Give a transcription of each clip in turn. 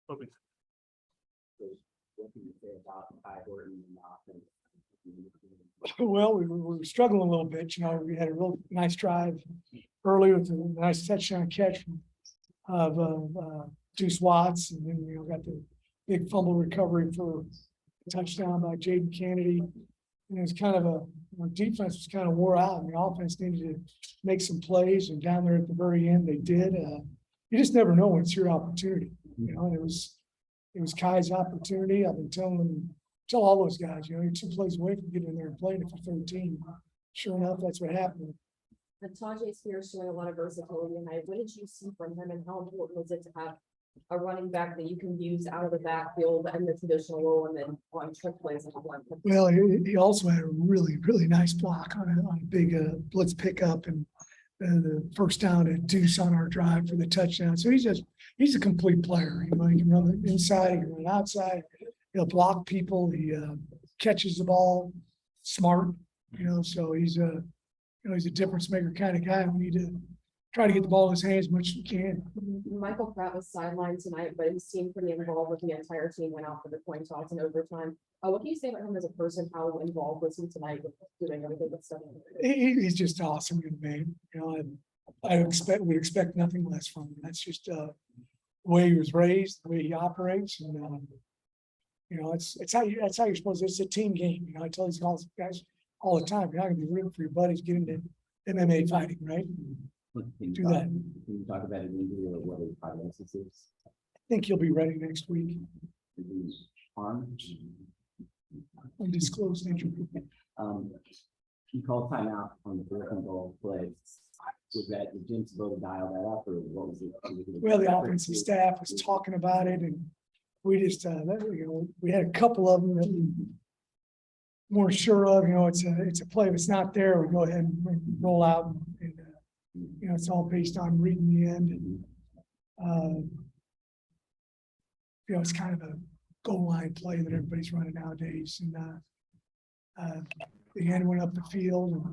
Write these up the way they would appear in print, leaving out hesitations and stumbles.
Open. What can you say about Ty Horton and the offense? Well, we were struggling a little bit, we had a real nice drive early with a nice touchdown catch of Deuce Watts, and then, got the big fumble recovery for a touchdown by Jaden Kennedy. And it was kind of our defense was kind of wore out, and the offense needed to make some plays, and down there at the very end, they did. You just never know when it's your opportunity, and it was Kai's opportunity. I've been tell all those guys, you're 2 plays away from getting in there and playing it for 13. Sure enough, that's what happened. And Tajay Spears showing a lot of versatility tonight. What did you see from him, and how important was it to have a running back that you can use out of the backfield and the traditional role, and then on trick plays and one? Well, he also had a really, really nice block on a big blitz pickup, and the first down at Deuce on our drive for the touchdown. So he's a complete player. He can run the inside, he can run outside. He'll block people. He catches the ball, smart. So he's a difference maker kind of guy. We need to try to get the ball in his hands as much as we can. Michael Pratt was sidelined tonight, but he seemed pretty involved with the entire team. Went out for the coin toss in overtime. What can you say about him as a person? How involved was he tonight with doing everything with stuff? He's just awesome, man. I would expect nothing less from him. That's just the way he was raised, the way he operates, and that's how you're supposed to. It's a team game. I tell these guys all the time, you're not gonna be rooting for your buddies getting into MMA fighting, right? Do that. Can you talk about an injury or what his prognosis is? I think he'll be ready next week. His arm? Undisclosed injury. You called timeout on the 4th and goal play. Was that the Jim's able to dial that up, or what was it? Well, the offensive staff was talking about it, and we just, we had a couple of them that we weren't sure of. It's a play. If it's not there, we go ahead and roll out, and it's all based on reading the end. And it's kind of a goal line play that everybody's running nowadays. And the end went up the field, and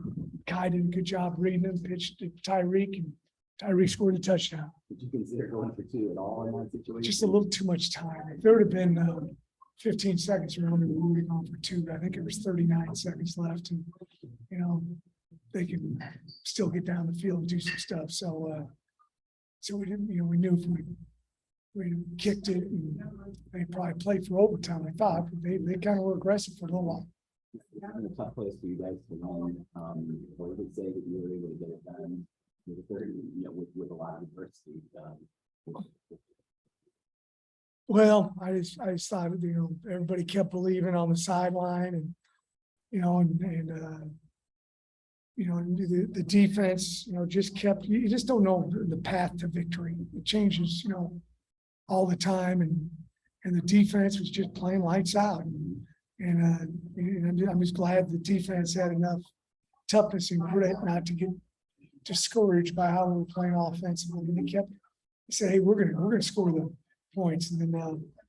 Kai did a good job reading him, pitched to Tyreek, and Tyreek scored a touchdown. Did you consider going for 2 at all in that situation? Just a little too much time. If there would have been 15 seconds around, we would have gone for 2, but I think it was 39 seconds left, and they can still get down the field and do some stuff. So we didn't, we knew if we kicked it, and they probably played for overtime. I thought, but they kind of were aggressive for a little while. It's been a tough place for you guys to win. What would it say that you were able to get it done with a lot of adversity? Well, I just thought, everybody kept believing on the sideline, and the defense, just kept. You just don't know the path to victory. It changes, all the time, and the defense was just playing lights out. And I'm just glad the defense had enough toughness and grit not to get discouraged by how we were playing offensively. And they said, "Hey, we're gonna score the points." And then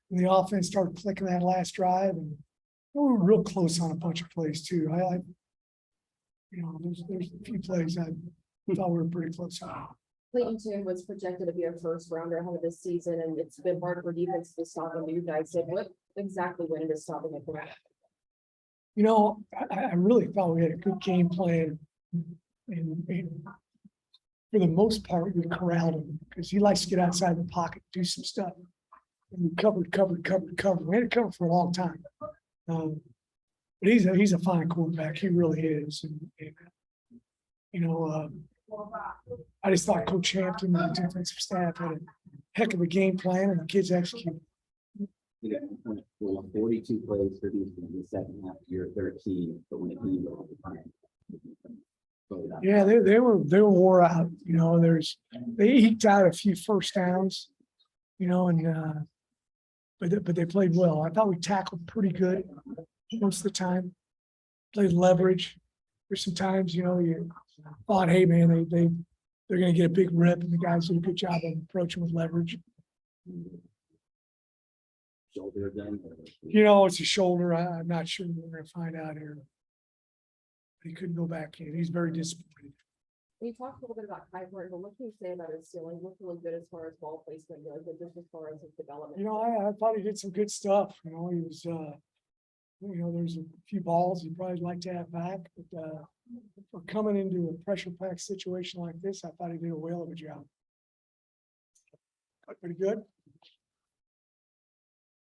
when the offense started clicking that last drive, and we were real close on a bunch of plays too. There's a few plays I thought we were pretty close on. Clayton Tune was projected to be a first rounder ahead of this season, and it's been hard for defense to stop him. You guys did. What exactly went into stopping it? I really thought we had a good game plan, and for the most part, we corralled him because he likes to get outside the pocket, do some stuff. And we covered. We had it covered for a long time. But he's a fine quarterback. He really is. I just thought Coach Hampton and the defensive staff had a heck of a game plan, and the kids executed. 42 plays for Houston in the second half. You're 13, but when it came over the time. Yeah, they were wore out. They eked out a few first downs, but they played well. I thought we tackled pretty good most of the time. Played leverage. There's some times, you thought, hey man, they're going to get a big rip, and the guys did a good job of approaching with leverage. Shoulder again? It's a shoulder. I'm not sure we're going to find out here. He couldn't go back in. He's very disappointed. You talked a little bit about Kaiser, but what can you say about his ceiling? Looked really good as far as ball placement goes, but just as far as his development. I thought he did some good stuff, he was, there's a few balls he'd probably like to have back, but, for coming into a pressure packed situation like this, I thought he did a whale of a job. Pretty good.